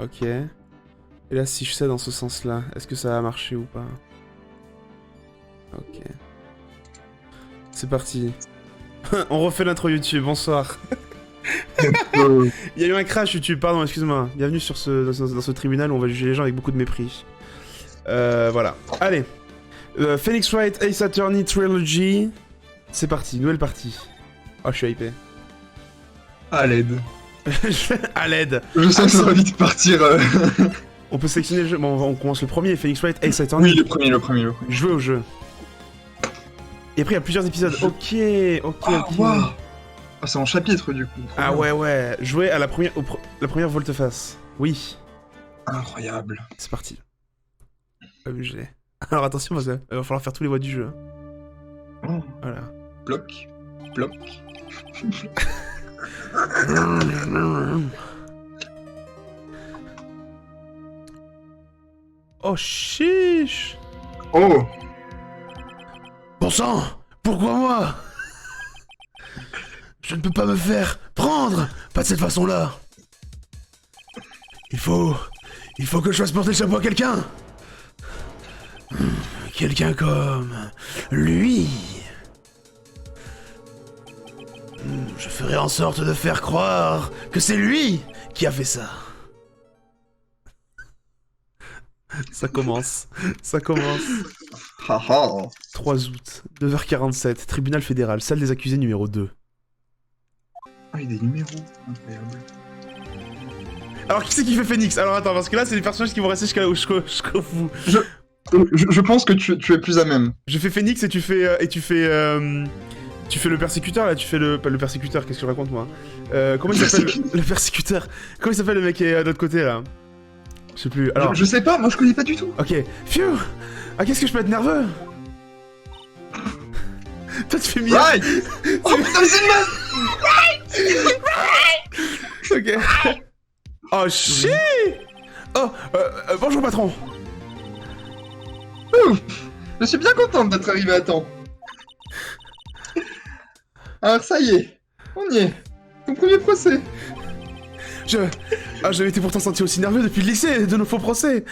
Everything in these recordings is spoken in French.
Ok. Et là, si je sais dans ce sens-là, est-ce que ça va marcher ou pas? Ok. C'est parti. On refait l'intro YouTube, bonsoir. Il y a eu un crash YouTube, pardon, excuse-moi. Bienvenue sur dans ce tribunal où on va juger les gens avec beaucoup de mépris. Voilà. Allez. Phoenix Wright Ace Attorney Trilogy. C'est parti, nouvelle partie. Oh, je suis hypé. À l'aide. À l'aide. Je sens que ça va vite partir. On peut sélectionner le jeu. Bon, on commence le premier, Phoenix Wright Ace Attorney. Oui, le premier. Jouer au jeu. Et après, il y a plusieurs épisodes. Ok. Ah, wow. Ah, c'est en chapitre du coup. Ah ouais. Jouer à la première volte-face. Oui. Incroyable. C'est parti. Amusé. Alors attention, parce qu'il va falloir faire tous les voix du jeu. Oh. Voilà. Bloc. Oh chiche. Oh. Bon sang, pourquoi moi? Je ne peux pas me faire prendre. Pas de cette façon-là. Il faut que je fasse porter le chapeau à quelqu'un. Quelqu'un comme lui. Je ferai en sorte de faire croire que c'est lui qui a fait ça. Ça commence. Haha. 3 août, 9h47, tribunal fédéral, salle des accusés numéro 2. Ah, il y a des numéros. Incroyable. Alors qui c'est qui fait Phoenix? Alors attends, parce que là c'est les personnages qui vont rester jusqu'à là où je vous. Je pense que tu es plus à même. Je fais Phoenix et tu fais le persécuteur là, tu fais pas le persécuteur, qu'est-ce que je raconte moi? Comment il s'appelle le persécuteur? Comment il s'appelle le mec qui est de l'autre côté là? Je sais plus. Alors. Je sais pas, moi je connais pas du tout. Ok. Phew. Ah qu'est-ce que je peux être nerveux? Toi tu fais mieux. Right. Oh putain, mais c'est une meuf. Ok. Oh shit. Oh, bonjour patron. Ouf. Je suis bien contente d'être arrivé à temps. Alors ça y est, on y est. Ton premier procès. J'avais été pourtant senti aussi nerveux depuis le lycée de nos faux procès.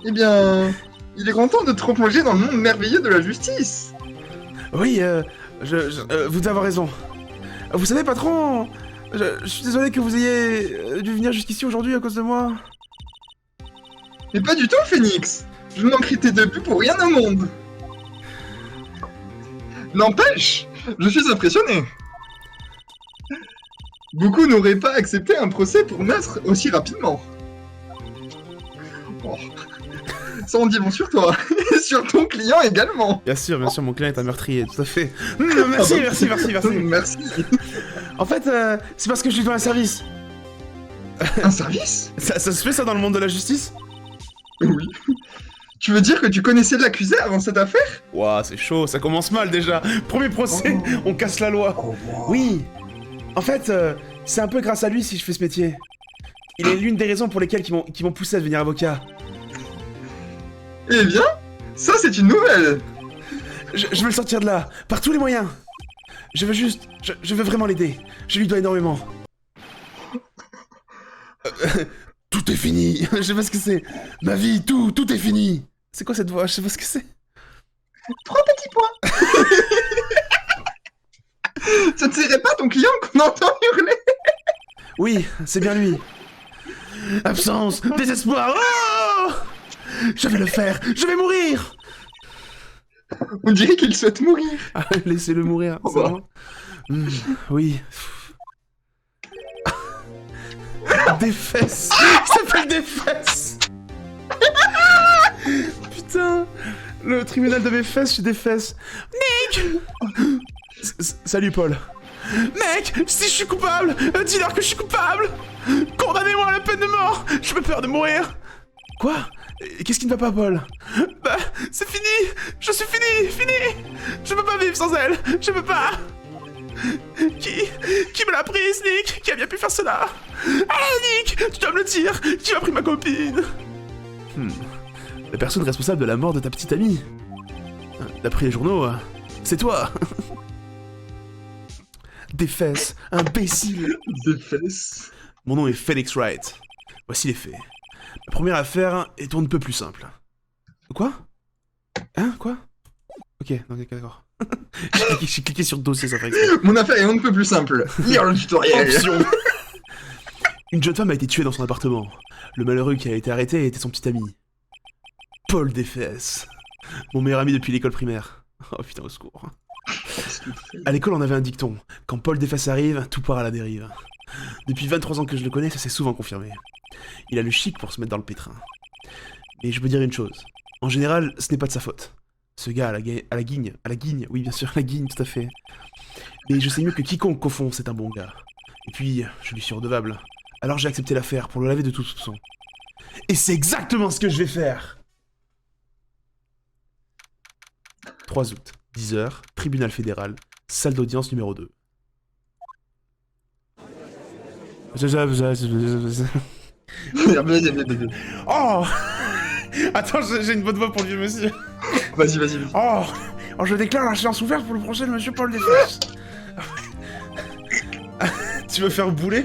Eh bien, il est grand temps de te replonger dans le monde merveilleux de la justice. Oui, vous avez raison. Vous savez, patron, je suis désolé que vous ayez dû venir jusqu'ici aujourd'hui à cause de moi. Mais pas du tout, Phoenix. Je ne manquerai tes débuts pour rien au monde. N'empêche, je suis impressionné. Beaucoup n'auraient pas accepté un procès pour meurtre aussi rapidement. Oh. Ça en dit bon sur toi, et sur ton client également. Bien sûr, mon client est un meurtrier, tout à fait. Merci. Merci. En fait, c'est parce que je suis dans un service. Un service? Ça se fait ça dans le monde de la justice? Oui. Tu veux dire que tu connaissais l'accusé avant cette affaire? Ouah, c'est chaud, ça commence mal déjà. Premier procès, on casse la loi. Oh, wow. Oui. En fait, c'est un peu grâce à lui si je fais ce métier. Il est l'une des raisons pour lesquelles qui m'ont poussé à devenir avocat. Eh bien, ça c'est une nouvelle. Je veux le sortir de là, par tous les moyens. Je veux vraiment l'aider. Je lui dois énormément. Tout est fini. Je sais pas ce que c'est. Ma vie, tout est fini. C'est quoi cette voix? Je sais pas ce que c'est. 3 petits points. Ça ne serait pas ton client qu'on entend hurler? Oui, c'est bien lui. Absence, désespoir. Oh, je vais le faire. Je vais mourir. On dirait qu'il souhaite mourir. Ah, laissez-le mourir. Oh, C'est vraiment... oui. Des fesses. Ça s'appelle des fesses. Putain. Le tribunal de mes fesses, j'ai des fesses. Nick. Salut Paul. Mec, si je suis coupable, dis-leur que je suis coupable. Condamnez-moi à la peine de mort. Je peux peur de mourir. Quoi? Qu'est-ce qui ne va pas, Paul? Bah, c'est fini. Je suis fini. Je peux pas vivre sans elle. Je peux pas. Qui me l'a prise, Nick? Qui a bien pu faire cela? Allez, Nick, tu dois me le dire. Qui m'a pris ma copine? La personne responsable de la mort de ta petite amie. D'après les journaux, c'est toi. Des fesses, imbécile. Des fesses. Mon nom est Felix Wright. Voici les faits. Ma première affaire est on ne peut plus simple. Quoi? Hein? Quoi? Ok, d'accord. J'ai cliqué sur le dossier, ça fait exprès. Mon affaire est on ne peut plus simple. Lire le tutoriel. Option. Une jeune femme a été tuée dans son appartement. Le malheureux qui a été arrêté était son petit ami. Paul Defes. Mon meilleur ami depuis l'école primaire. Oh putain, au secours. À l'école, on avait un dicton. Quand Paul Defes arrive, tout part à la dérive. Depuis 23 ans que je le connais, ça s'est souvent confirmé. Il a le chic pour se mettre dans le pétrin. Mais je peux dire une chose. En général, ce n'est pas de sa faute. Ce gars à la guigne, oui bien sûr, la guigne, tout à fait. Mais je sais mieux que quiconque qu'au fond, c'est un bon gars. Et puis, je lui suis redevable. Alors j'ai accepté l'affaire pour le laver de tout soupçon. Et c'est exactement ce que je vais faire. 3 août, 10h, tribunal fédéral, salle d'audience numéro 2. Oh. Attends, j'ai une bonne voix pour le vieux monsieur. Vas-y. Oh, je déclare la séance ouverte pour le procès de monsieur Paul Defes. Tu veux faire bouler?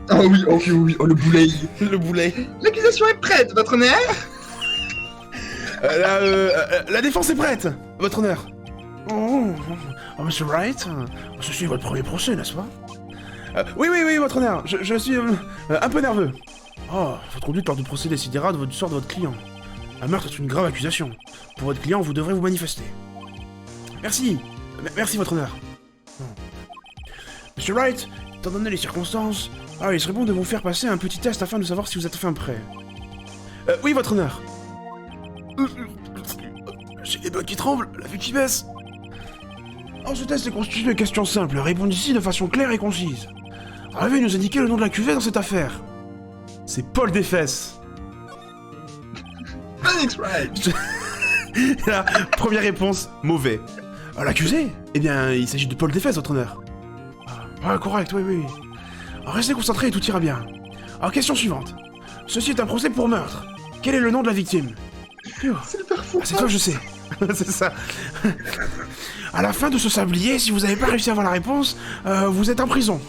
Oh oui, oh le boulet. Le boulet. L'accusation est prête, votre honneur. La défense est prête, votre honneur. Oh, monsieur Wright, ceci est votre premier procès, n'est-ce pas? Oui, votre honneur, je suis un peu nerveux. Oh, votre conduite lors du procès décidera du sort de votre client. Un meurtre est une grave accusation. Pour votre client, vous devrez vous manifester. Merci, votre honneur. Monsieur Wright, étant donné les circonstances, il serait bon de vous faire passer un petit test afin de savoir si vous êtes enfin prêt. Oui, votre honneur. J'ai les mains qui tremblent, la vue qui baisse. Oh, ce test est constitué de questions simples. Répondez ici de façon claire et concise. Veuillez nous indiquer le nom de l'accusé dans cette affaire. C'est Paul Defes. Felix Wright. La première réponse, mauvais. L'accusé? Eh bien, il s'agit de Paul Defes, votre honneur. Correct, oui. Restez concentrés et tout ira bien. Alors, question suivante. Ceci est un procès pour meurtre. Quel est le nom de la victime? C'est le père Fouras. C'est toi, je sais. C'est ça. À la fin de ce sablier, si vous n'avez pas réussi à avoir la réponse, vous êtes en prison.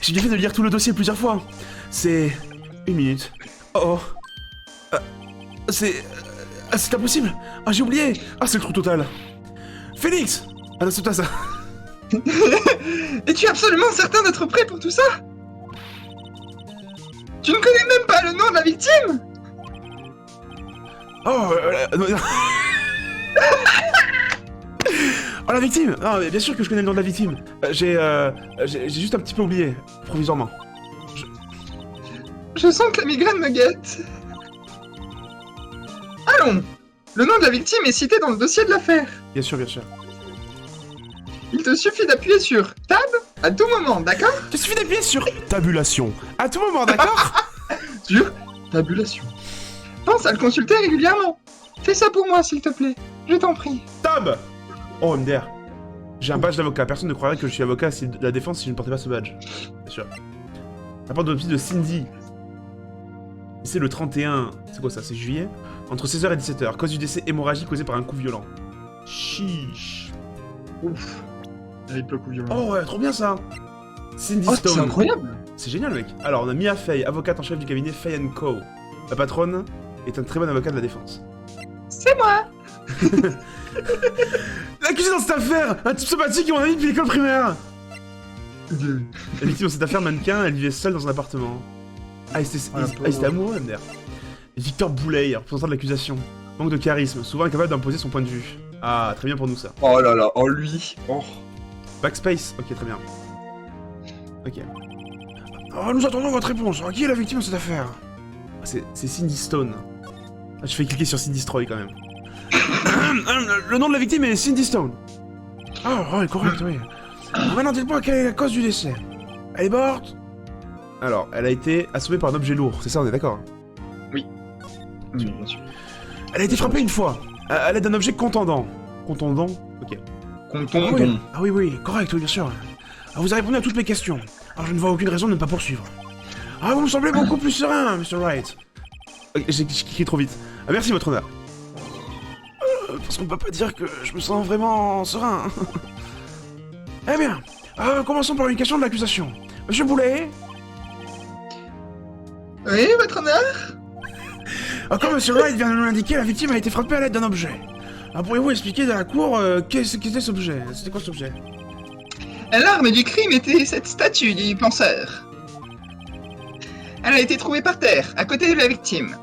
J'ai bien fait de lire tout le dossier plusieurs fois. C'est... 1 minute. Oh. C'est impossible. J'ai oublié. C'est le trou total. Félix. C'est toi ça. Es-tu absolument certain d'être prêt pour tout ça? Tu ne connais même pas le nom de la victime? La victime. Non, mais bien sûr que je connais le nom de la victime. J'ai juste un petit peu oublié, provisoirement. Je sens que la migraine me guette. Allons. Le nom de la victime est cité dans le dossier de l'affaire. Bien sûr. Il te suffit d'appuyer sur Tab à tout moment, d'accord? Il te suffit d'appuyer sur tabulation à tout moment, d'accord? Sur tabulation. Pense à le consulter régulièrement. Fais ça pour moi, s'il te plaît. Je t'en prie. Tab. Oh, MDR. J'ai un badge d'avocat. Personne ne croirait que je suis avocat de la défense si je ne portais pas ce badge. Bien sûr. Rapport de de Cindy. C'est le 31... C'est quoi ça? C'est juillet? Entre 16h et 17h. Cause du décès hémorragique causé par un coup violent. Chiche. Ouf. Avec le coup violent. Oh ouais, trop bien ça. Cindy Oh, Stone. c'est incroyable. C'est génial, mec. Alors, on a Mia Fey, avocate en chef du cabinet Fey & Co. La patronne est un très bon avocat de la défense. C'est moi. L'accusé dans cette affaire, un type sympathique et mon ami depuis l'école primaire. La victime dans cette affaire, mannequin, elle vivait seule dans un appartement. Il était amoureux, MDR. Victor Boulay, représentant de l'accusation. Manque de charisme, souvent incapable d'imposer son point de vue. Très bien pour nous ça. Oh là là, oh lui. Oh. Backspace, ok, très bien. Ok. Nous attendons votre réponse. Qui est la victime de cette affaire? C'est Cindy Stone. Je fais cliquer sur Cindy Stroy quand même. Le nom de la victime est Cindy Stone. Ouais, correct, oui. Maintenant, dites-moi quelle est la cause du décès. Elle est morte? Alors, elle a été assommée par un objet lourd, c'est ça, on est d'accord? Oui, bien sûr. Elle a été frappée une fois, à l'aide d'un objet contondant. Contondant? Ok. Contondant. Oui, correct, oui, bien sûr. Vous avez répondu à toutes mes questions. Alors, je ne vois aucune raison de ne pas poursuivre. Vous me semblez beaucoup plus serein, Mr. Wright. J'ai cliqué trop vite. Merci, votre honneur. Parce qu'on ne peut pas dire que je me sens vraiment serein. Eh bien, commençons par une question de l'accusation. Monsieur Boulet? Oui, votre honneur? Comme Monsieur Wright vient de nous l'indiquer, la victime a été frappée à l'aide d'un objet. Pourriez-vous expliquer dans la cour qu'est-ce qu'était cet objet? C'était quoi cet objet? L'arme du crime était cette statue du penseur. Elle a été trouvée par terre, à côté de la victime.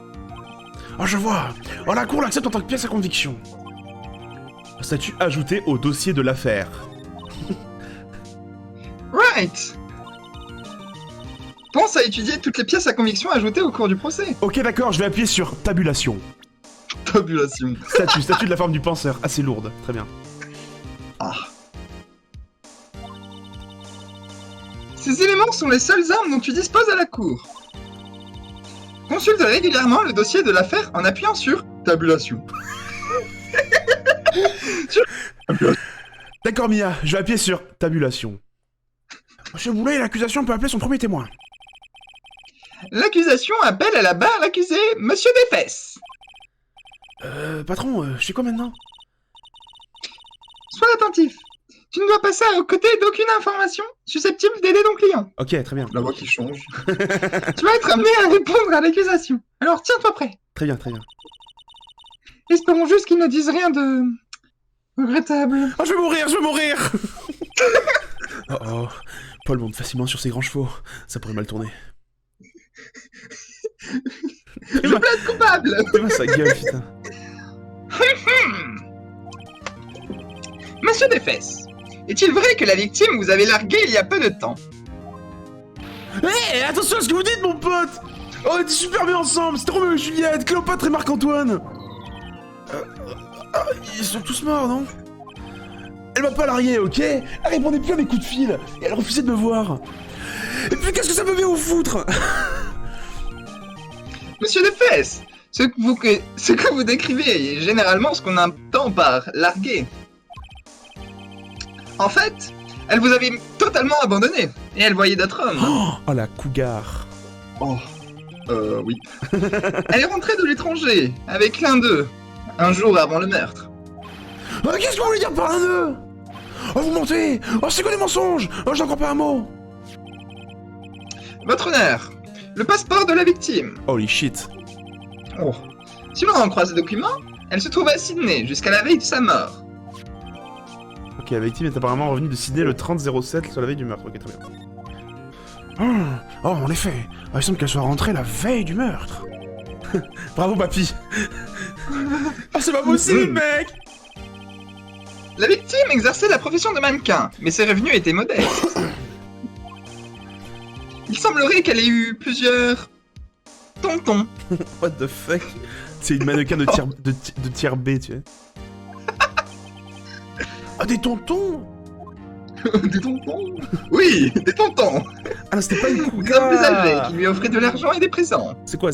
Je vois. La cour l'accepte en tant que pièce à conviction. Statut ajouté au dossier de l'affaire. Right. Pense à étudier toutes les pièces à conviction ajoutées au cours du procès. Ok, d'accord, je vais appuyer sur tabulation. Tabulation. Statut de la forme du penseur, assez lourde, très bien. Ah. Ces éléments sont les seules armes dont tu disposes à la cour. Consulte régulièrement le dossier de l'affaire en appuyant sur tabulation. D'accord, Mia, je vais appuyer sur tabulation. Monsieur Boulet, l'accusation peut appeler son premier témoin. L'accusation appelle à la barre l'accusé, Monsieur Desfesses. Patron, je sais quoi maintenant? Sois attentif. Tu ne dois passer aux côtés d'aucune information susceptible d'aider ton client. Ok, très bien. La voix qui change. Tu vas être amené à répondre à l'accusation. Alors tiens-toi prêt. Très bien, très bien. Espérons juste qu'ils ne disent rien de... regrettable. Je vais mourir, je vais mourir. Oh, Paul monte facilement sur ses grands chevaux. Ça pourrait mal tourner. Je plaide coupable. Fais-moi sa gueule, putain. Monsieur Desfesses, est-il vrai que la victime vous avez largué il y a peu de temps? Hé, attention à ce que vous dites, mon pote. On était super bien ensemble, c'était Roméo et Juliette, Cléopâtre et Marc-Antoine. Ils sont tous morts, non? Elle m'a pas largué, ok? Elle répondait plus à mes coups de fil, et elle refusait de me voir. Et puis qu'est-ce que ça me vient vous foutre? Monsieur Desfesses, ce que vous décrivez est généralement ce qu'on entend par larguer. En fait, elle vous avait totalement abandonné, et elle voyait d'autres hommes. Oh la cougar. Oui. Elle est rentrée de l'étranger, avec l'un d'eux, un jour avant le meurtre. Qu'est-ce que vous voulez dire par l'un d'eux? Vous mentez! C'est quoi des mensonges? J'en crois pas un mot! Votre honneur, le passeport de la victime. Holy shit. Si l'on en croit ce document, elle se trouve à Sydney jusqu'à la veille de sa mort. Ok, la victime est apparemment revenue de Sydney le 30-07 sur la veille du meurtre. Ok, très bien. En effet. Il semble qu'elle soit rentrée la veille du meurtre. Bravo, papy. C'est pas possible, mec. La victime exerçait la profession de mannequin, mais ses revenus étaient modestes. Il semblerait qu'elle ait eu plusieurs... tontons. What the fuck? C'est une mannequin de tiers B, tu sais. Des tontons? Des tontons? Oui, des tontons. C'était pas une Des cougar. hommes plus âgés qui lui offraient de l'argent et des présents. C'est quoi?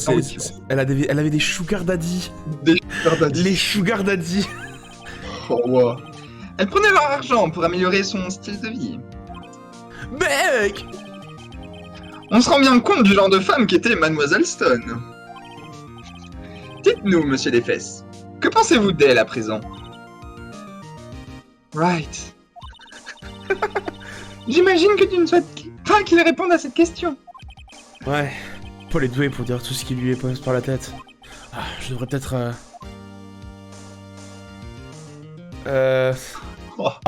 Elle avait des sugar daddy. Des sugar daddy. Les sugar daddy. Wow. Elle prenait leur argent pour améliorer son style de vie. Mec! On se rend bien compte du genre de femme qu'était Mademoiselle Stone. Dites-nous, monsieur Desfesses, que pensez-vous d'elle à présent? Right. J'imagine que tu ne souhaites pas qu'il réponde à cette question. Ouais, Paul est doué pour dire tout ce qui lui passe par la tête. Je devrais peut-être...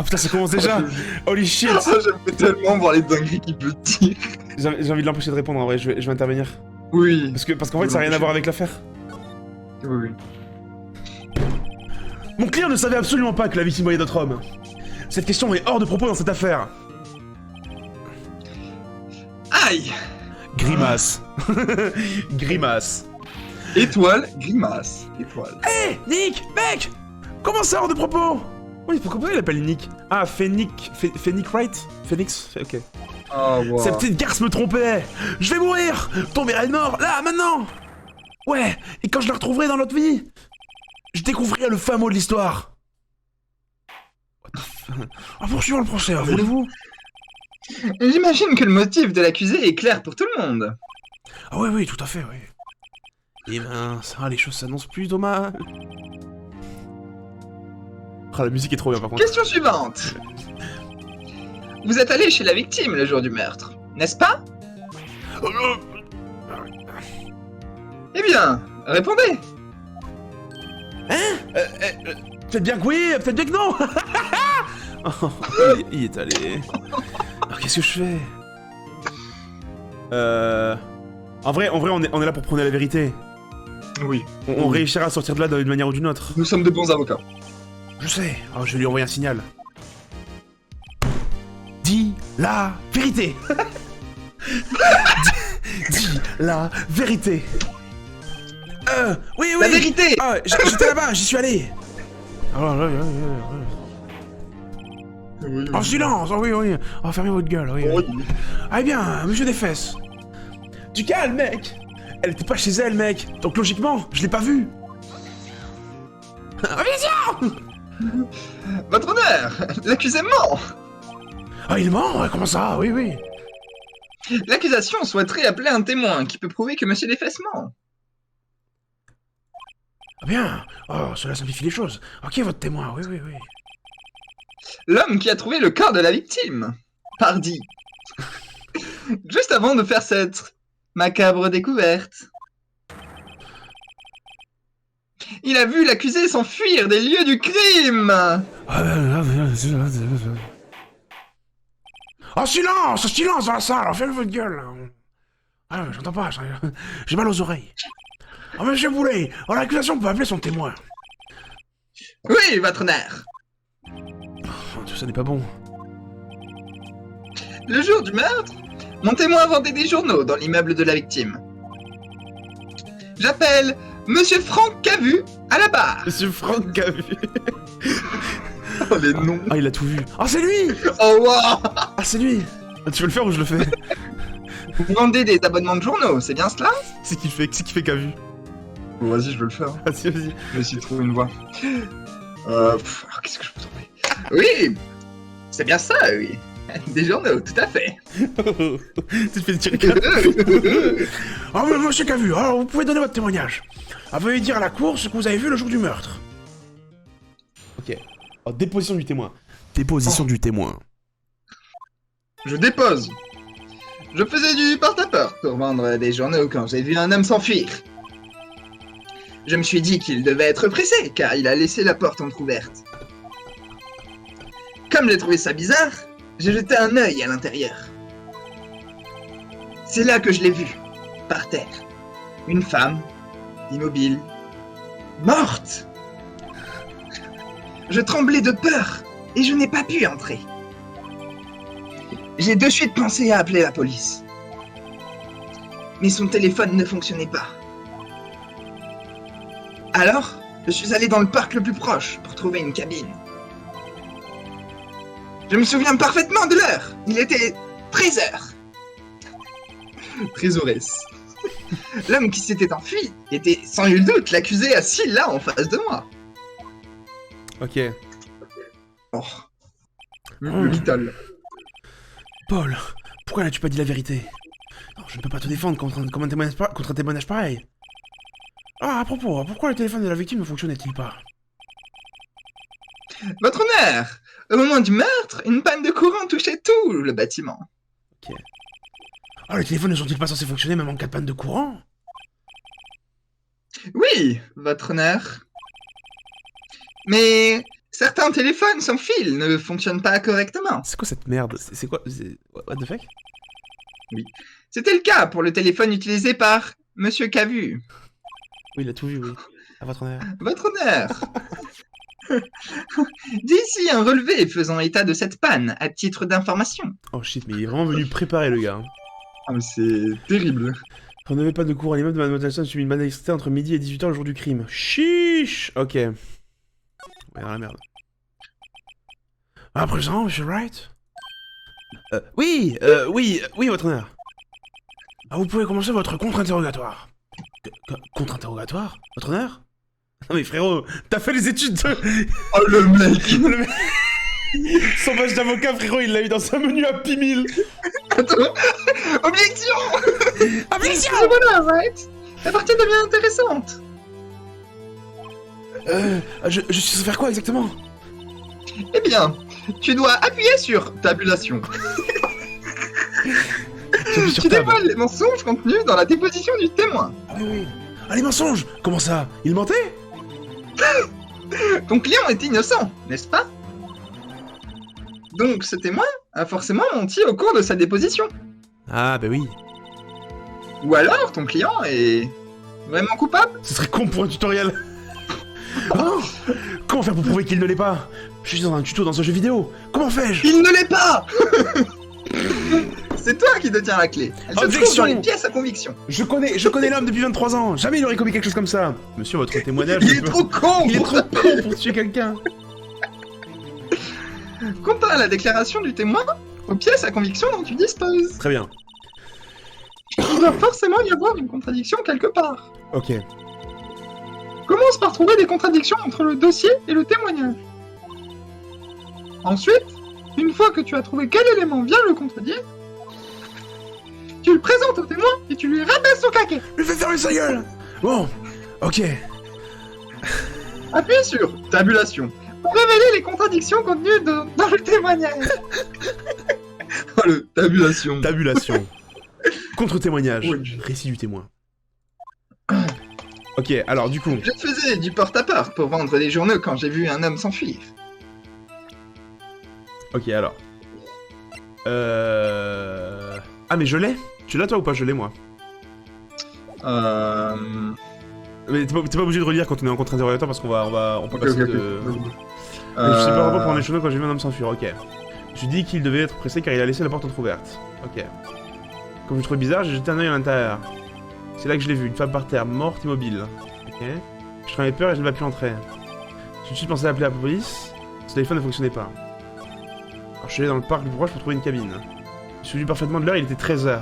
putain, ça commence déjà. Holy shit. J'aimerais tellement voir les dingueries qu'il peut dire. J'ai envie de l'empêcher de répondre, en vrai, je vais intervenir. Oui. Parce qu'en fait, ça n'a rien à voir avec l'affaire. Oui. Mon client ne savait absolument pas que la victime voyait d'autres hommes. Cette question est hors de propos dans cette affaire. Aïe. Grimace. Grimace. Étoile, grimace, étoile. Hé, Nick, mec! Comment ça, hors de propos? Oui, pourquoi il appelle Nick? Phoenix Wright? Phoenix? Ok. Oh, wow. Cette petite garce me trompait! Je vais mourir! Tomber à mort, là, maintenant! Ouais, et quand je la retrouverai dans l'autre vie, je découvrirai le fin mot de l'histoire. Poursuivons le procès, voulez-vous? J'imagine que le motif de l'accusé est clair pour tout le monde. Oui, tout à fait, oui. Eh ben, les choses s'annoncent plutôt mal. La musique est trop bien, par contre. Question suivante. Vous êtes allé chez la victime le jour du meurtre. N'est-ce pas? Eh bien, répondez. Peut-être bien que oui, peut-être bien que non. Oh, il est allé. Alors qu'est-ce que je fais? En vrai, on est là pour prôner la vérité. Oui. On réussira à sortir de là d'une manière ou d'une autre. Nous sommes de bons avocats. Je sais. Alors je vais lui envoyer un signal. Dis la vérité. Dis la vérité. Oui, oui. La vérité. Ah, j'étais là-bas, j'y suis allé. En silence, oh oui, oui. Oh, fermez votre gueule, oui. Oui. Ah bien, monsieur des fesses. Du calme, mec. Elle était pas chez elle, mec. Donc logiquement, je l'ai pas vue. Objection. Votre honneur, l'accusé ment. Ah, il ment, ouais, comment ça? Oui, oui. L'accusation souhaiterait appeler un témoin qui peut prouver que monsieur Desfesses ment. Ah bien. Oh, cela simplifie les choses. Ok, votre témoin, oui, oui, oui. L'homme qui a trouvé le corps de la victime. Pardi. Juste avant de faire cette macabre découverte. Il a vu l'accusé s'enfuir des lieux du crime. Oh, silence, silence dans la salle, fermez votre gueule. Ah, j'entends pas, j'ai mal aux oreilles. Oh, monsieur Boulet, oh, l'accusation peut appeler son témoin. Oui, votre honneur. Oh, tout ça n'est pas bon. Le jour du meurtre, mon témoin vendait des journaux dans l'immeuble de la victime. J'appelle Monsieur Franck Cavu à la barre. Monsieur Franck Cavu. Oh, les noms. Ah, il a tout vu. Ah, c'est lui. Oh, wow. Ah, c'est lui. Tu veux le faire ou je le fais? Vous vendez des abonnements de journaux, c'est bien cela? C'est qui fait Cavu. Bon, vas-y, je veux le faire. Vas-y, vas-y. Je vais essayer de trouver une voix. Alors, qu'est-ce que je peux trouver? Oui, c'est bien ça, oui. Des journaux, tout à fait. Tu te fais tirer. Ah, mais monsieur Cavu, alors vous pouvez donner votre témoignage. Ah, veuillez dire à la cour ce que vous avez vu le jour du meurtre. Ok. Oh, déposition du témoin. Déposition du témoin. Je dépose. Je faisais du porte-à-porte pour vendre des journaux quand j'ai vu un homme s'enfuir. Je me suis dit qu'il devait être pressé, car il a laissé la porte entrouverte. Comme j'ai trouvé ça bizarre, j'ai jeté un œil à l'intérieur. C'est là que je l'ai vue, par terre. Une femme, immobile, morte. Je tremblais de peur, et je n'ai pas pu entrer. J'ai de suite pensé à appeler la police. Mais son téléphone ne fonctionnait pas. Alors, je suis allé dans le parc le plus proche pour trouver une cabine. Je me souviens parfaitement de l'heure. Il était 13h. Trésoresse. L'homme qui s'était enfui était sans nul doute l'accusé assis là en face de moi. Ok. Oh. Le vital. Paul, pourquoi n'as-tu pas dit la vérité? Non, je ne peux pas te défendre contre un témoignage pareil. Ah, à propos, pourquoi le téléphone de la victime ne fonctionnait-il pas? Votre honneur, au moment du meurtre, une panne de courant touchait tout le bâtiment. Ok. Ah, les téléphones ne sont-ils pas censés fonctionner même en cas de panne de courant? Oui, votre honneur. Mais certains téléphones sans fil ne fonctionnent pas correctement. C'est quoi cette merde? C'est quoi? What the fuck? C'était le cas pour le téléphone utilisé par Monsieur Cavu. Oui, il a tout vu, oui. À votre honneur. Votre honneur. D'ici un relevé faisant état de cette panne, à titre d'information. Oh shit, mais il est vraiment venu préparer le gars. Ah, mais c'est terrible. On n'avait pas de cours à l'immeuble de Mademoiselle Stone subi une panne d'électricité entre midi et 18h le jour du crime. Chiche. Ok. Ouais, dans la merde. À présent, monsieur Wright? Oui, votre honneur. Ah, vous pouvez commencer votre contre-interrogatoire. Contre-interrogatoire? Votre honneur? Non mais frérot, t'as fait les études de... Oh le mec. Le mec... Son badge d'avocat, frérot, il l'a eu dans sa menu Happy Meal. Attends. Objection. Objection. Voilà, right. La partie devient intéressante. Je suis censé faire quoi exactement? Eh bien, tu dois appuyer sur tabulation. J'appuie sur Tu tab. dévoiles les mensonges contenus dans la déposition du témoin. Ah oui, oui. Ah, les mensonges! Comment ça? Il mentait? Ton client est innocent, n'est-ce pas? Donc ce témoin a forcément menti au cours de sa déposition. Ah, bah oui. Ou alors ton client est vraiment coupable? Ce serait con pour un tutoriel. Oh, comment faire pour prouver qu'il ne l'est pas? Je suis dans un tuto dans un jeu vidéo. Comment fais-je? Il ne l'est pas. C'est toi qui détiens la clé. Elle se trouve Objection. dans les pièces à conviction. Je connais l'homme depuis 23 ans. Jamais il aurait commis quelque chose comme ça. Monsieur, votre témoignage... Il est trop con. Il est pour trop taper. con pour tuer quelqu'un. Quant à la déclaration du témoin, aux pièces à conviction dont tu disposes, Très bien. il doit forcément y avoir une contradiction quelque part. Ok. Commence par trouver des contradictions entre le dossier et le témoignage. Ensuite, une fois que tu as trouvé quel élément vient le contredire, tu le présentes au témoin et tu lui rabaisses son caquet. Lui fais fermer sa gueule. Bon. Ok. Appuie sur tabulation pour révéler les contradictions contenues dans le témoignage. Oh le tabulation. Tabulation. Contre-témoignage. Oui. Récit du témoin. Ok, alors du coup... Je faisais du porte-à-porte pour vendre des journaux quand j'ai vu un homme s'enfuir. Ok, alors... Ah, mais je l'ai? Tu l'as toi ou pas? Je l'ai moi. Mais t'es pas obligé de relire quand on est en contre-interrogateur parce qu'on peut passer de... Mais je sais pas vraiment prendre les cheveux quand j'ai vu un homme s'enfuir, ok. Je dis qu'il devait être pressé car il a laissé la porte entrouverte. Ok. Comme je trouvais bizarre, j'ai jeté un œil à l'intérieur. C'est là que je l'ai vu, une femme par terre, morte, immobile. Ok. Je craignais peur et je ne vais plus entrer. J'ai tout de suite pensé à appeler la police. Ce téléphone ne fonctionnait pas. Alors je suis allé dans le parc le plus proche pour trouver une cabine. Je me suis souviens parfaitement de l'heure, il était 13h.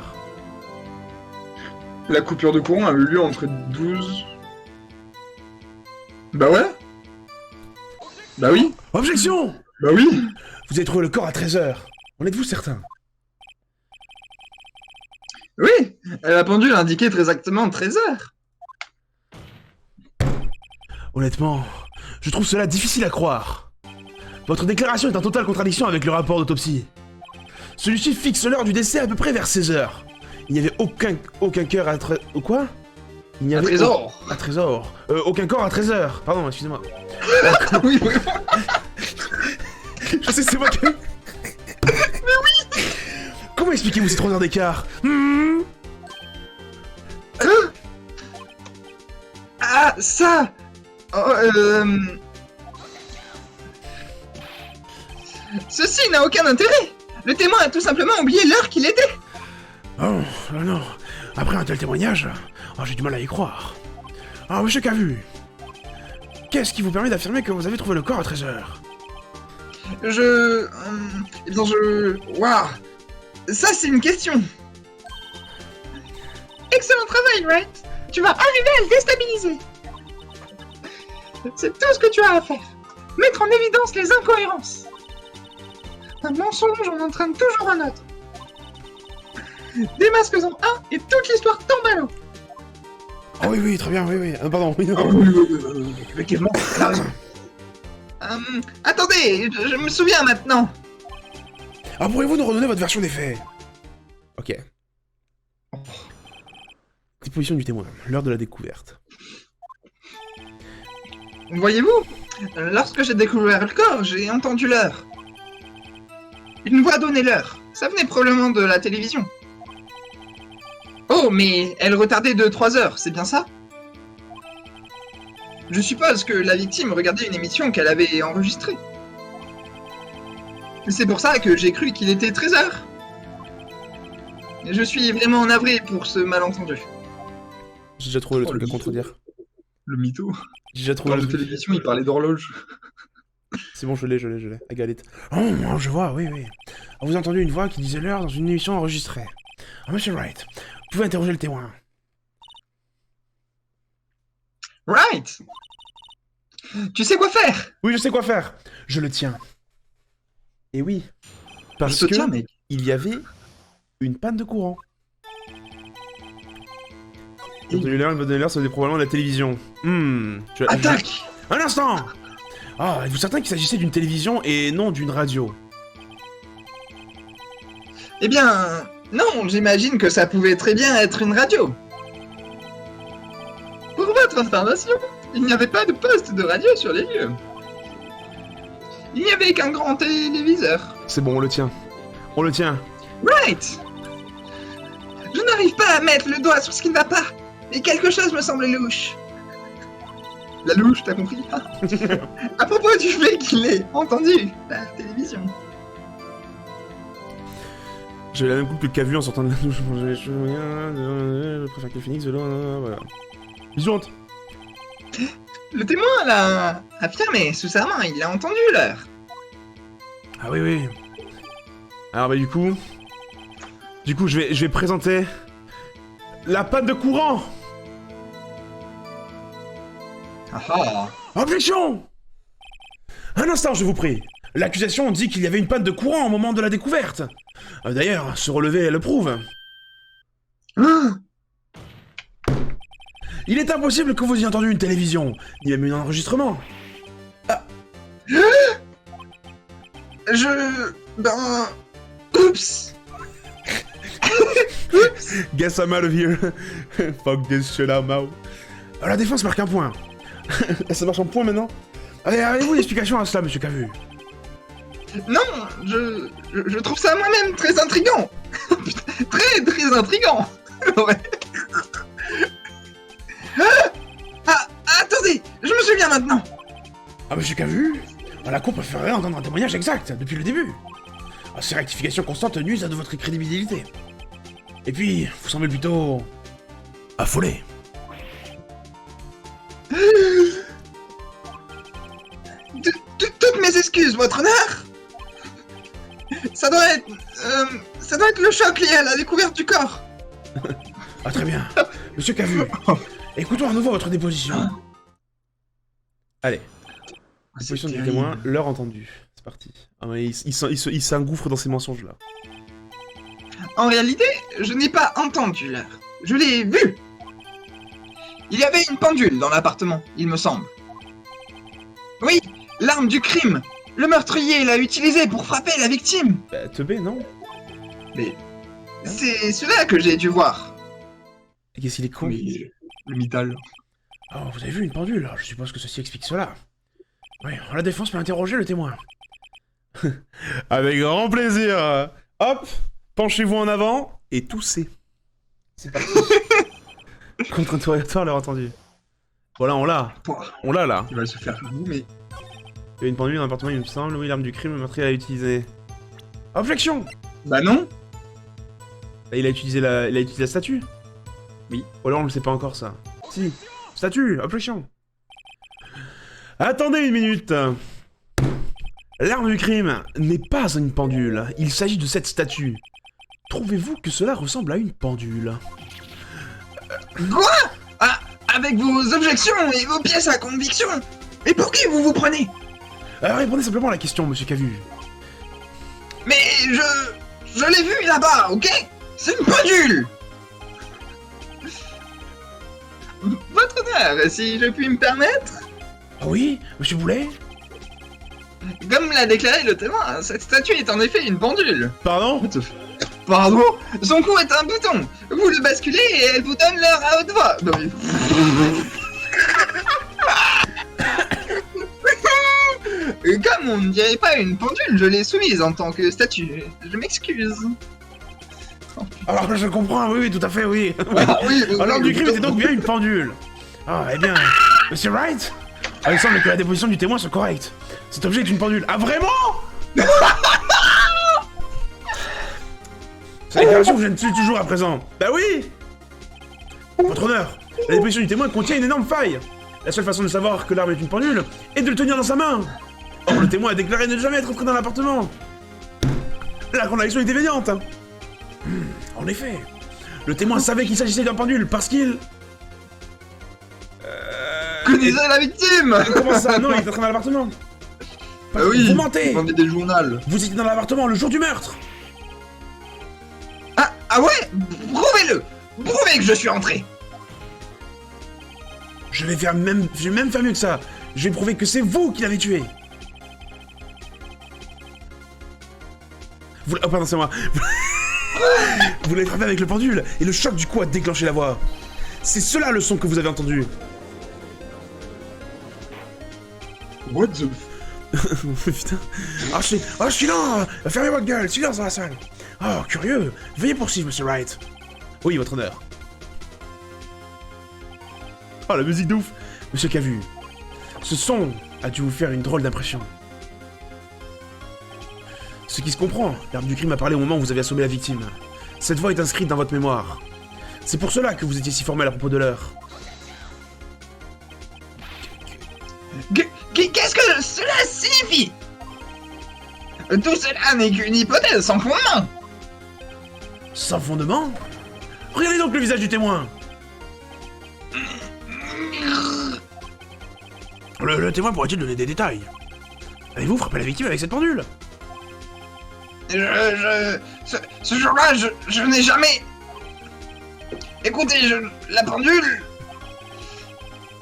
La coupure de courant a eu lieu entre 12... Bah ouais. Bah oui. Objection! Bah oui. Vous avez trouvé le corps à 13h. En êtes-vous certain? Oui. La pendule indiquait très exactement 13h. Honnêtement, je trouve cela difficile à croire. Votre déclaration est en totale contradiction avec le rapport d'autopsie. Celui-ci fixe l'heure du décès à peu près vers 16h. Il n'y avait aucun cœur à... Quoi? Il n'y Un avait trésor. Un trésor. Aucun corps à 13h. Pardon, excusez-moi. Oui, oui. Je sais, c'est moi qui... Mais oui. Comment expliquez-vous ces 3 heures d'écart? Ah, ça. Ceci n'a aucun intérêt. Le témoin a tout simplement oublié l'heure qu'il était. Oh, non. Après un tel témoignage, j'ai du mal à y croire. Ah, monsieur Cavu, qu'est-ce qui vous permet d'affirmer que vous avez trouvé le corps à 13h? Waouh. Ça, c'est une question. Excellent travail, Wright. Tu vas arriver à le déstabiliser. C'est tout ce que tu as à faire. Mettre en évidence les incohérences. Un mensonge en entraîne toujours un autre. Démasques-en un et toute l'histoire tombe à l'eau. Oh oui, très bien, oui. Pardon, oui, non. Effectivement, elle a raison. Attendez, je me souviens maintenant. Ah, pourriez-vous nous redonner votre version des faits? Ok. Disposition du témoin, l'heure de la découverte. Voyez-vous, lorsque j'ai découvert le corps, j'ai entendu l'heure. Une voix donnait l'heure. Ça venait probablement de la télévision. Oh, mais elle retardait de 3 heures, c'est bien ça? Je suppose que la victime regardait une émission qu'elle avait enregistrée. C'est pour ça que j'ai cru qu'il était 13h. Je suis vraiment navré pour ce malentendu. J'ai déjà trouvé le truc le à mytho. contredire. Le mytho. J'ai déjà trouvé Dans le la truc. télévision, il parlait d'horloge. C'est bon, je l'ai. À galette. Oh, je vois, oui. Vous avez entendu une voix qui disait l'heure dans une émission enregistrée. Ah, monsieur Wright, vous pouvez interroger le témoin. Right. Tu sais quoi faire? Oui, je sais quoi faire. Je le tiens. Et oui. Parce Je te que tiens, mec. il y avait une panne de courant. J'ai entendu l'heure, une bonne heure, ça venait probablement de la télévision. Attaque. Un instant. Ah, êtes-vous certain qu'il s'agissait d'une télévision et non d'une radio? Eh bien, Non, j'imagine que ça pouvait très bien être une radio. Pour votre information, il n'y avait pas de poste de radio sur les lieux. Il n'y avait qu'un grand téléviseur. C'est bon, on le tient. On le tient. Right! Je n'arrive pas à mettre le doigt sur ce qui ne va pas. Et quelque chose me semble louche. La louche, t'as compris? À propos du fait qu'il ait entendu la télévision. J'avais la même coupe que Cavu en sortant de la douche. Je préfère que Phoenix, voilà. Bisous, Ante. Le témoin l'a affirmé sous serment, il a entendu l'heure. Ah oui, oui. Alors bah du coup, je vais présenter la panne de courant. Ah ah. Objection! Un instant, je vous prie. L'accusation dit qu'il y avait une panne de courant au moment de la découverte. D'ailleurs, ce relevé le prouve. Ah. Il est impossible que vous ayez entendu une télévision, ni même un enregistrement. Ben... Oups. Guess I'm out of here. Fuck this shit I'm out. La défense marque un point. Ça marche en point maintenant. Allez, avez-vous une explication à cela, monsieur Cavu? Non, je trouve ça moi-même très intriguant. Putain, très intriguant. Ouais. Attendez, je me souviens maintenant. Ah, monsieur Cavu, la cour préférerait entendre un témoignage exact, depuis le début. Ces rectifications constantes nuisent à de votre crédibilité. Et puis, vous semblez plutôt... affolé. Toutes mes excuses, votre honneur. Ça doit être le choc lié à la découverte du corps. Ah, très bien. Monsieur Cavu, écoutons à nouveau votre déposition. Allez. Déposition du témoin, l'heure entendue. C'est parti. Ah, mais il s'engouffre dans ces mensonges-là. En réalité, je n'ai pas entendu l'heure. Je l'ai vue. Il y avait une pendule dans l'appartement, il me semble. Oui, l'arme du crime. Le meurtrier l'a utilisée pour frapper la victime. Bah, teubé, non? Mais c'est cela que j'ai dû voir. Et qu'est-ce qu'il est con? Oui, le mital. Oh, vous avez vu une pendule? Je suppose que ceci explique cela. Oui, la défense peut interroger le témoin. Avec grand plaisir. Hop, penchez-vous en avant et toussez. C'est parti. Contre-interrogatoire, l'heure entendue. Voilà, on l'a. On l'a là. Il va se faire vous, mais... Il y a une pendule dans l'appartement, il me semble. Oui, l'arme du crime, le meurtrier l'a utilisée. Objection! Bah non. Là, il a utilisé la statue. Oui. Ou alors on le sait pas encore ça. Si. Statue, objection. Attendez une minute. L'arme du crime n'est pas une pendule. Il s'agit de cette statue. Trouvez-vous que cela ressemble à une pendule? Quoi? Ah, avec vos objections et vos pièces à conviction. Mais pour qui vous vous prenez? Répondez simplement à la question, monsieur Cavu. Mais je l'ai vu là-bas, ok? C'est une pendule. Votre honneur, si je puis me permettre? Ah oui, monsieur Boulet? Comme l'a déclaré le témoin, cette statue est en effet une pendule. Pardon? Pardon? Son cou est un bouton. Vous le basculez et elle vous donne l'heure à haute voix. Non, mais... Comme on ne dirait pas une pendule, je l'ai soumise en tant que statue. Je m'excuse. Alors je comprends, oui, tout à fait, oui. Ah, oui, Alors du crime était donc bien une pendule. Ah, eh bien, monsieur Wright, il semble que la déposition du témoin soit correcte. Cet objet est une pendule. Ah, vraiment? Cette déclaration vous gêne toujours à présent? Bah oui. Votre honneur, la déposition du témoin contient une énorme faille. La seule façon de savoir que l'arme est une pendule est de le tenir dans sa main. Or, le témoin a déclaré ne jamais être entré dans l'appartement. La contradiction est évidente. En effet, le témoin savait qu'il s'agissait d'un pendule parce qu'il... Connaissez la victime. Comment ça? Non, il est entré dans l'appartement. Bah oui, vous mentez. vous vendez des journaux. Vous étiez dans l'appartement le jour du meurtre. Ah ouais? Prouvez-le. Prouvez que je suis entré. Je vais même faire mieux que ça. Je vais prouver que c'est vous qui l'avez tué. Oh pardon, c'est moi. Vous l'avez frappé avec le pendule, et le choc du coup a déclenché la voix. C'est cela le son que vous avez entendu. What the... Putain. Oh, silence. Fermez votre gueule, silence dans la salle. Oh, curieux. Veuillez poursuivre, Monsieur Wright. Oui, votre honneur. Oh, la musique de ouf. Monsieur Cavu, ce son a dû vous faire une drôle d'impression. Ce qui se comprend, l'arme du crime a parlé au moment où vous avez assommé la victime. Cette voix est inscrite dans votre mémoire. C'est pour cela que vous étiez si formel à propos de l'heure. Qu'est-ce que cela signifie? Tout cela n'est qu'une hypothèse sans fondement. Sans fondement? Regardez donc le visage du témoin. Le témoin pourrait-il donner des détails? Avez-vous frappé la victime avec cette pendule? Ce jour-là, je n'ai jamais... Écoutez, la pendule...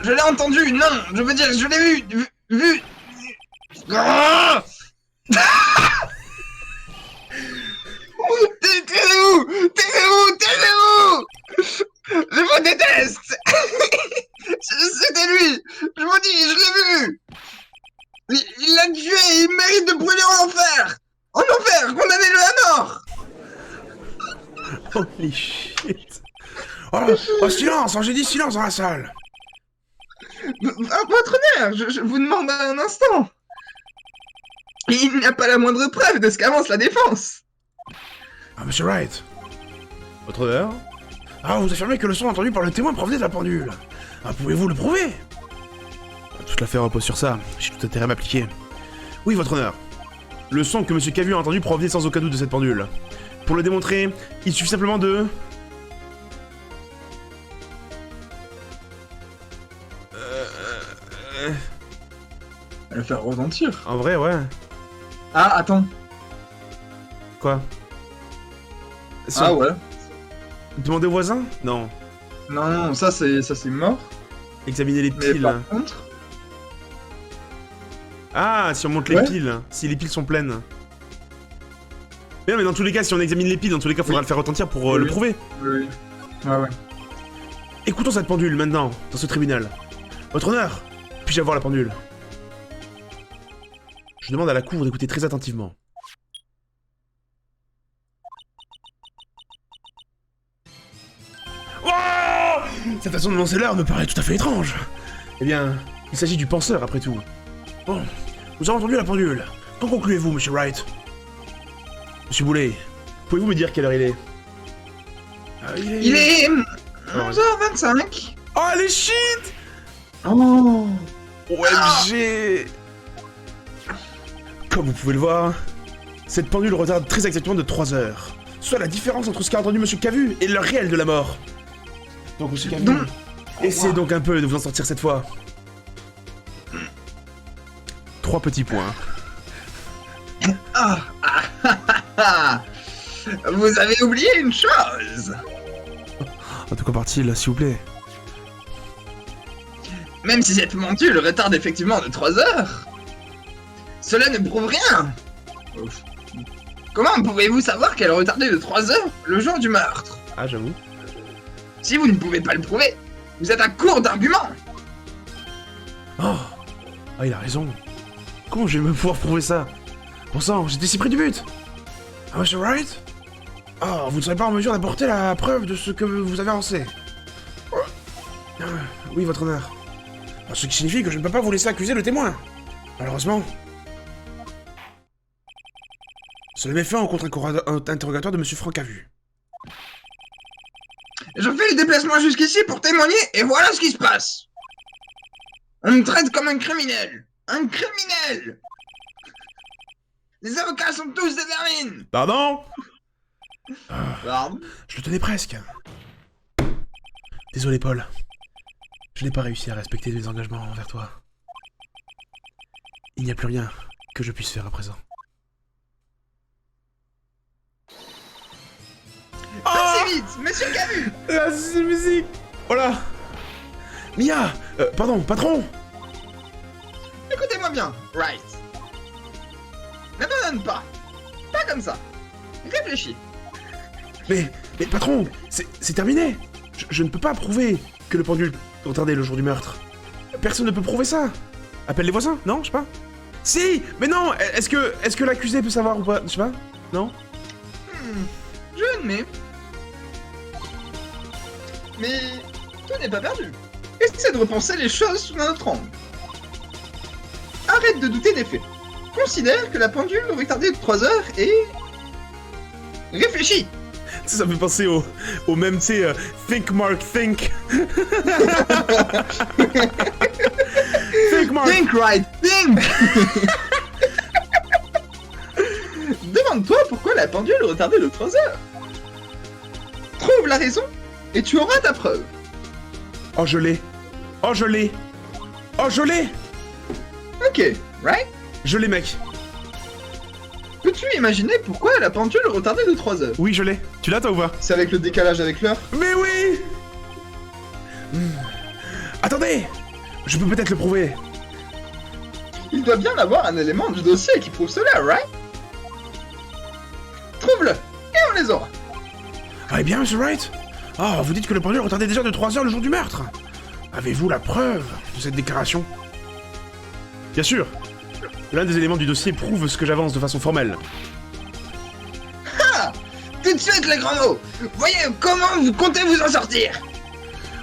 Je l'ai entendue, non, je veux dire, je l'ai vu... Ah Taisez-vous! Je vous déteste. C'était lui. Je vous dis, je l'ai vu. Il l'a tué, il mérite de brûler en enfer. En enfer, condamnez-le à mort. Holy shit. Oh, silence, j'ai dit silence dans la salle. Votre honneur, je vous demande un instant. Il n'y a pas la moindre preuve de ce qu'avance la défense. Ah, Monsieur Wright. Votre honneur? Ah, vous affirmez que le son entendu par le témoin provenait de la pendule. Ah, pouvez-vous le prouver? Toute l'affaire repose sur ça. J'ai tout intérêt à m'appliquer. Oui, votre honneur. Le son que Monsieur Cavu a entendu provenait sans aucun doute de cette pendule. Pour le démontrer, il suffit simplement de... Le faire retentir. En vrai, ouais. Ah, attends. Quoi? Ah ouais. Demandez aux voisins? Non. Non, ça c'est mort. Examiner les Mais piles. par contre... Ah, si on monte les piles. Si les piles sont pleines. Mais non, mais dans tous les cas, si on examine les piles, dans tous les cas, faudra le faire retentir pour le prouver. Oui. Ah ouais. Écoutons cette pendule maintenant, dans ce tribunal. Votre honneur, puis-je avoir la pendule? Je demande à la cour d'écouter très attentivement. Oh! Cette façon de lancer l'heure me paraît tout à fait étrange. Eh bien, il s'agit du penseur après tout. Bon, nous avons entendu la pendule. Qu'en concluez-vous, Monsieur Wright? Monsieur Boulet, pouvez-vous me dire quelle heure il est? Il est 11h25. Oh, les shit! Oh. OMG! Comme vous pouvez le voir, cette pendule retarde très exactement de 3 heures. Soit la différence entre ce qu'a entendu Monsieur Cavu et l'heure réelle de la mort. Donc Monsieur Cavu, essayez donc un peu de vous en sortir cette fois. 3 petits points. Vous avez oublié une chose. En tout cas part-il, s'il vous plaît. Même si cette pendule retarde effectivement de 3 heures, cela ne prouve rien. Comment pouvez-vous savoir qu'elle retardait de 3 heures le jour du meurtre? Ah, j'avoue. Si vous ne pouvez pas le prouver, vous êtes à court d'arguments. Oh! Ah, il a raison. Comment je vais me pouvoir prouver ça? Bon sang, j'étais si près du but! Ah, Monsieur Wright? Oh, vous ne serez pas en mesure d'apporter la preuve de ce que vous avez avancé. Oui, votre honneur. Ce qui signifie que je ne peux pas vous laisser accuser le témoin. Malheureusement. Cela met fin au contre-interrogatoire de Monsieur Franck Cavu. Je fais le déplacement jusqu'ici pour témoigner et voilà ce qui se passe. On me traite comme un criminel. Un criminel. Les avocats sont tous des vermines. Pardon? Pardon? Je le tenais presque. Désolé, Paul. Je n'ai pas réussi à respecter mes engagements envers toi. Il n'y a plus rien que je puisse faire à présent. Passez vite, Monsieur Cavu. La musique. Oh là. Mia. Pardon, patron. Écoutez-moi bien, Wright. N'abandonne pas. Pas comme ça. Réfléchis. Mais patron, c'est terminé. Je ne peux pas prouver que le pendule retardait le jour du meurtre. Personne ne peut prouver ça. Appelle les voisins, non? Je sais pas. Si, mais non. Est-ce que l'accusé peut savoir ou pas? Je sais pas. Non. Je admets. Mais tout n'est pas perdu. Essaie de repenser les choses sous un autre angle. Arrête de douter des faits. Considère que la pendule aurait tardé de 3 heures et... Réfléchis. Ça me fait penser au même, tu sais, Think Mark Think. Think Mark. Think right, think. Demande-toi pourquoi la pendule retardait de 3 heures. Trouve la raison et tu auras ta preuve. Oh, je l'ai. Oh, je l'ai. Oh, je l'ai. Ok, right? Je l'ai, mec. Peux-tu imaginer pourquoi la pendule retardait de 3 heures? Oui, je l'ai. Tu l'as, toi, ou pas? C'est avec le décalage avec l'heure? Mais oui. Attendez. Je peux peut-être le prouver. Il doit bien avoir un élément du dossier qui prouve cela, right? Trouve-le, et on les aura. Ah, eh bien, Monsieur Wright. Oh, vous dites que le pendule retardait déjà de 3 heures le jour du meurtre. Avez-vous la preuve de cette déclaration? Bien sûr. L'un des éléments du dossier prouve ce que j'avance de façon formelle. Ah! Tout de suite, les grands mots! Voyez comment vous comptez vous en sortir!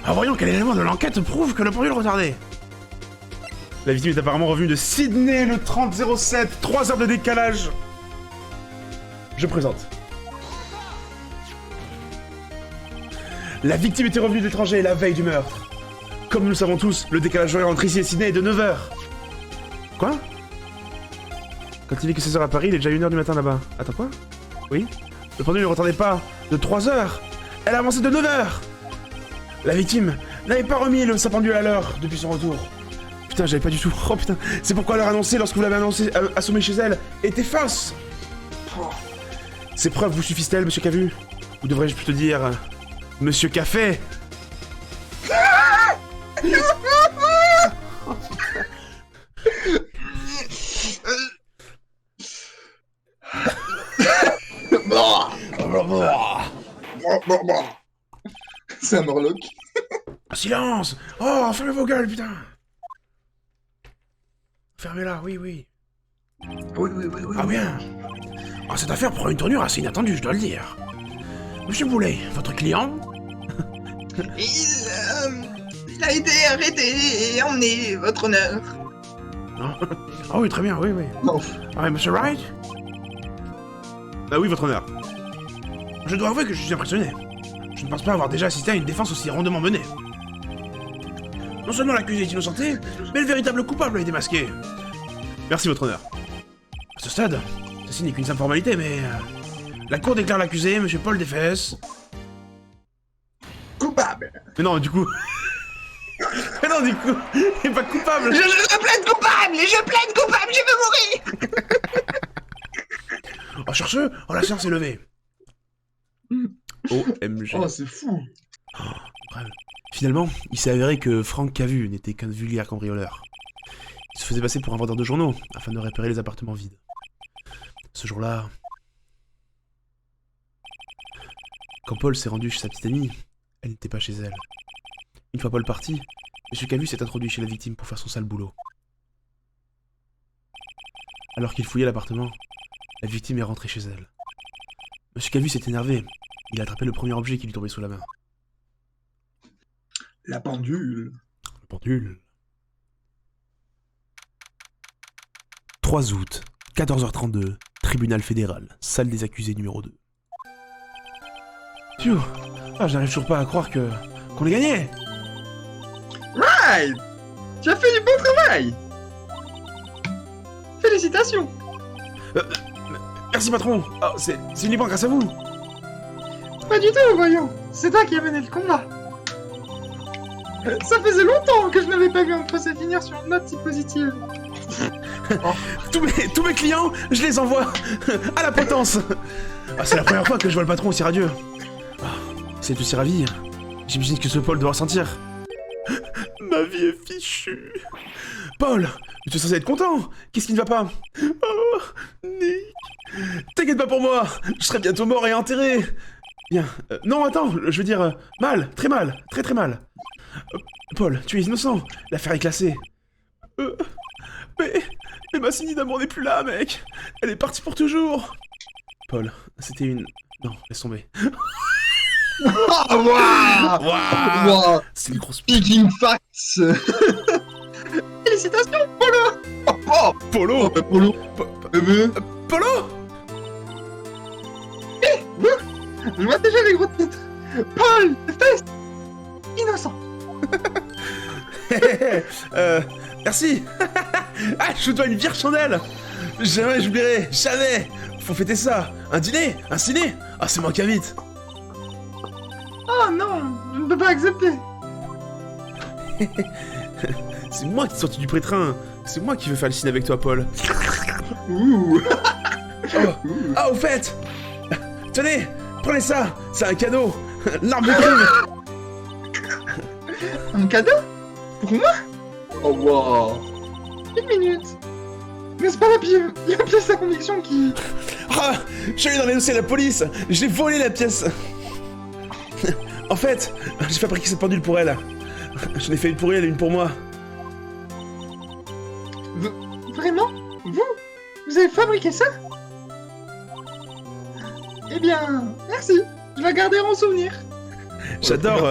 Ah, voyons quel élément de l'enquête prouve que le pendule retardait. La victime est apparemment revenue de Sydney le 30-07, 3 heures de décalage. Je présente. La victime était revenue d'étranger la veille du meurtre. Comme nous le savons tous, le décalage horaire entre ici et Sydney est de 9 heures. Quoi? Quand il est que 16 heures à Paris, il est déjà 1 heure du matin là-bas. Attends, quoi? Oui? Le pendule ne retardait pas de 3 heures. Elle a avancé de 9 heures. La victime n'avait pas remis sa pendule à l'heure depuis son retour. Putain, j'avais pas du tout... Oh putain, c'est pourquoi l'heure annoncée lorsque vous l'avez annoncé assommé chez elle était fausse. Ces preuves vous suffisent-elles, monsieur Cavu? Ou devrais-je plutôt dire... Monsieur Café? C'est un morlock. Silence! Oh, fermez vos gueules, putain! Fermez-la, oui. Oui. Ah bien! Ah, cette affaire prend une tournure assez inattendue, je dois le dire. Monsieur Boulet, votre client? Il a été arrêté et emmené, votre honneur. Non. Ah oui, très bien, oui. Non. Ah oui, monsieur Wright? Ah oui, votre honneur. Je dois avouer que je suis impressionné. Je ne pense pas avoir déjà assisté à une défense aussi rondement menée. Non seulement l'accusé est innocenté, mais le véritable coupable a été masqué. Merci, votre honneur. À ce stade, ceci n'est qu'une simple formalité, mais... la cour déclare l'accusé, monsieur Paul Desfesses... Coupable. Mais non, du coup... Mais non, du coup, il est pas coupable. Je plaide coupable. Je plaide coupable. Je veux mourir. Oh, sur ce, la séance est levée. OMG. Oh, c'est fou. Bref. Finalement, il s'est avéré que Franck Cavu n'était qu'un vulgaire cambrioleur. Il se faisait passer pour un vendeur de journaux, afin de repérer les appartements vides. Ce jour-là... Quand Paul s'est rendu chez sa petite amie, elle n'était pas chez elle. Une fois Paul parti, M. Cavu s'est introduit chez la victime pour faire son sale boulot. Alors qu'il fouillait l'appartement, la victime est rentrée chez elle. M. Cavu s'est énervé. Il a attrapé le premier objet qui lui tombait sous la main. La pendule. Le pendule. 3 août, 14h32, tribunal fédéral, salle des accusés numéro 2. Phew. Ah, j'arrive toujours pas à croire qu'on ait gagné. Right. Tu as fait du bon travail. Félicitations. Merci, patron. Oh, c'est uniquement grâce à vous. Pas du tout, voyons. C'est toi qui as mené le combat. Ça faisait longtemps que je n'avais pas vu un procès finir sur une note si positive. Tous mes clients, je les envoie à la potence. Ah, c'est la première fois que je vois le patron aussi radieux. Ah, c'est aussi ravi. J'imagine que ce Paul doit ressentir. Ma vie est fichue. Paul, tu es censé être content. Qu'est-ce qui ne va pas? Oh, Nick. T'inquiète pas pour moi. Je serai bientôt mort et enterré. Bien. Non, attends, je veux dire... mal, très mal, très très mal. Paul, tu es innocent. L'affaire est classée. Mais ma Cindy d'amour n'est plus là, mec. Elle est partie pour toujours. Paul, c'était une... Non, laisse tomber. Oh, waouh! Wow. C'est une grosse... Speaking facts. Félicitations, Polo. Oh, Polo Polo. Polo Je vois déjà les gros titres. Paul, fesses, innocent. Merci. Ah, je dois une vierge chandelle. Jamais j'oublierai, jamais. Faut fêter ça. Un dîner, un ciné. Ah, c'est moi qui invite. Oh non, je ne peux pas accepter. C'est moi qui suis sorti du pré-train. C'est moi qui veux faire le ciné avec toi, Paul. Ouh. Ah, au fait. Tenez, prenez ça. C'est un cadeau. L'arme de crime. Un cadeau? Pour moi? Oh wow. Une minute. N'est-ce pas la pièce à conviction qui... Ah, je suis allé dans les dossiers de la police. J'ai volé la pièce. En fait, j'ai fabriqué cette pendule pour elle. J'en ai fait une pour elle et une pour moi. Vraiment? Vous avez fabriqué ça? Eh bien, merci. Je vais garder en souvenir. J'adore,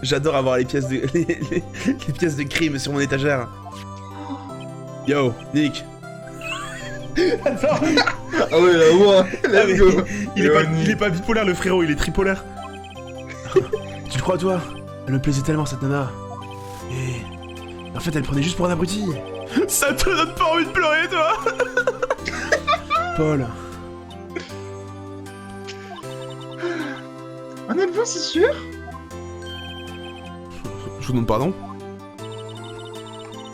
j'adore avoir les pièces de les pièces de crime sur mon étagère. Yo, Nick. Attends. Ah ouais, là, ouais. Let's go. Il est pas bipolaire le frérot, il est tripolaire. Tu le crois toi? Elle me plaisait tellement cette nana. Et en fait elle me prenait juste pour un abruti. Ça te donne pas envie de pleurer toi? Paul. En êtes-vous si sûr? Je vous demande pardon?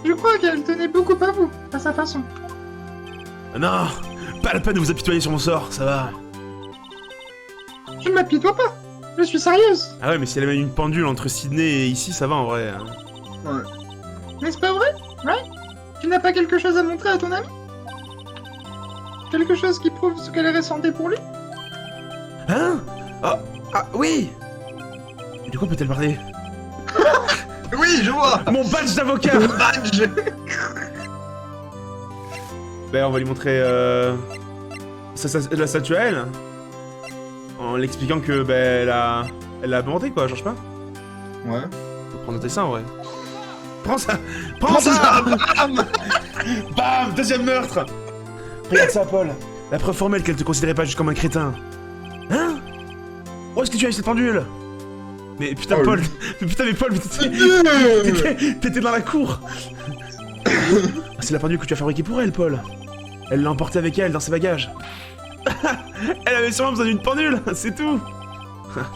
Je crois qu'elle tenait beaucoup à vous, à sa façon. Non, pas la peine de vous apitoyer sur mon sort, ça va. Je ne m'apitoie pas. Je suis sérieuse. Ah ouais, mais si elle avait une pendule entre Sydney et ici, ça va en vrai. Ouais. N'est-ce pas vrai? Right? Tu n'as pas quelque chose à montrer à ton ami? Quelque chose qui prouve ce qu'elle ressentait pour lui? Hein? Ah, oui! Et de quoi peut-elle parler? Oui, je vois! Mon badge d'avocat! Badge! Ben, on va lui montrer la statue à elle. En l'expliquant que, ben, elle a inventé quoi, genre, je sais pas. Ouais. Faut prendre tes seins, en vrai. Prends ça! Prends ça! Bam! Bam! Deuxième meurtre! Regarde ça, Paul. La preuve formelle qu'elle te considérait pas juste comme un crétin. Hein? Où est-ce que tu as eu cette pendule? Mais putain, Oh, Paul! Mais Paul, t'étais dans la cour! C'est la pendule que tu as fabriquée pour elle, Paul. Elle l'a emportée avec elle dans ses bagages. Elle avait sûrement besoin d'une pendule, c'est tout.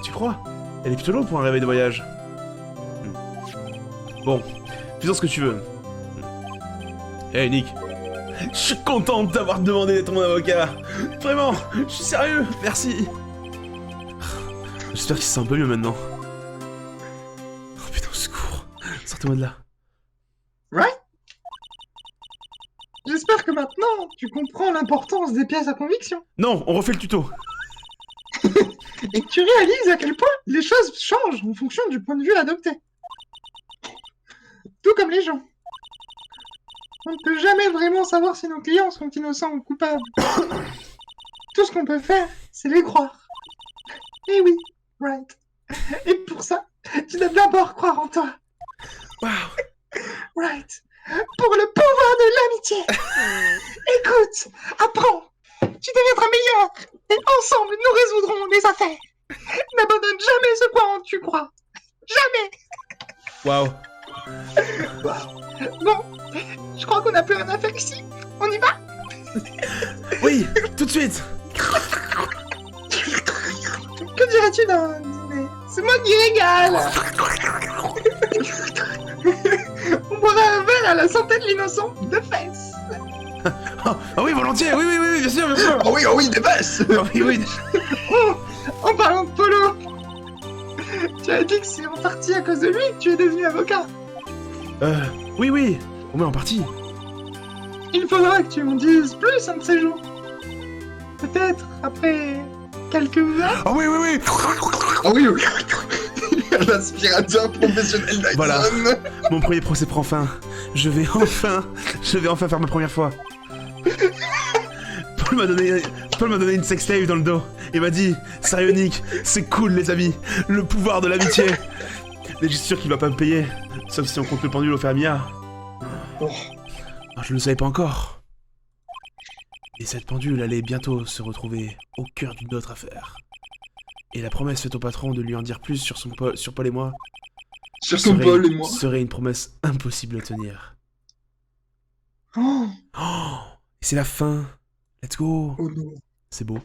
Tu crois? Elle est plutôt lourde pour un réveil de voyage. Bon, faisons ce que tu veux. Hey Nick, je suis contente d'avoir demandé d'être mon avocat. Vraiment, je suis sérieux, merci. J'espère qu'il se sent un peu mieux maintenant. Oh putain, au secours. Sortez-moi de là. Right? J'espère que maintenant, tu comprends l'importance des pièces à conviction. Non, on refait le tuto. Et que tu réalises à quel point les choses changent en fonction du point de vue adopté. Tout comme les gens. On ne peut jamais vraiment savoir si nos clients sont innocents ou coupables. Tout ce qu'on peut faire, c'est les croire. Eh oui, right. Et pour ça, tu dois d'abord croire en toi. Waouh. Right. Pour le pouvoir de l'amitié. Écoute, apprends. Tu deviendras meilleur. Et ensemble, nous résoudrons les affaires. N'abandonne jamais ce quoi en tu crois. Jamais. Waouh. Bon, je crois qu'on n'a plus rien à faire ici. On y va? Oui, tout de suite. Que dirais-tu d'un dîner? C'est moi qui régale. On boira un verre à la santé de l'innocent de fesses. Ah oui, volontiers, oui, bien sûr, bien sûr. Oh oui, des fesses. Oui. Oh, en parlant de Polo, tu as dit que c'est en partie à cause de lui que tu es devenu avocat. Oui, au moins en partie. Il faudra que tu m'en dises plus un de ces jours. Peut-être après quelques heures. Oh oui, oui, oui. Ah oui, oui. L'aspirateur professionnel Dyson. Voilà. Mon premier procès prend fin. Je vais enfin faire ma première fois. Paul m'a donné une sextape dans le dos. Il m'a dit, sérieux Nick, c'est cool les amis, le pouvoir de l'amitié. Mais je suis sûr qu'il va pas me payer, sauf si on compte le pendule au fermiard. Oh. Je ne le savais pas encore. Et cette pendule allait bientôt se retrouver au cœur d'une autre affaire. Et la promesse faite au patron de lui en dire plus sur Paul et moi Sur son Paul et moi. serait une promesse impossible à tenir. Oh, Oh, et c'est la fin. Let's go. oh non. C'est beau.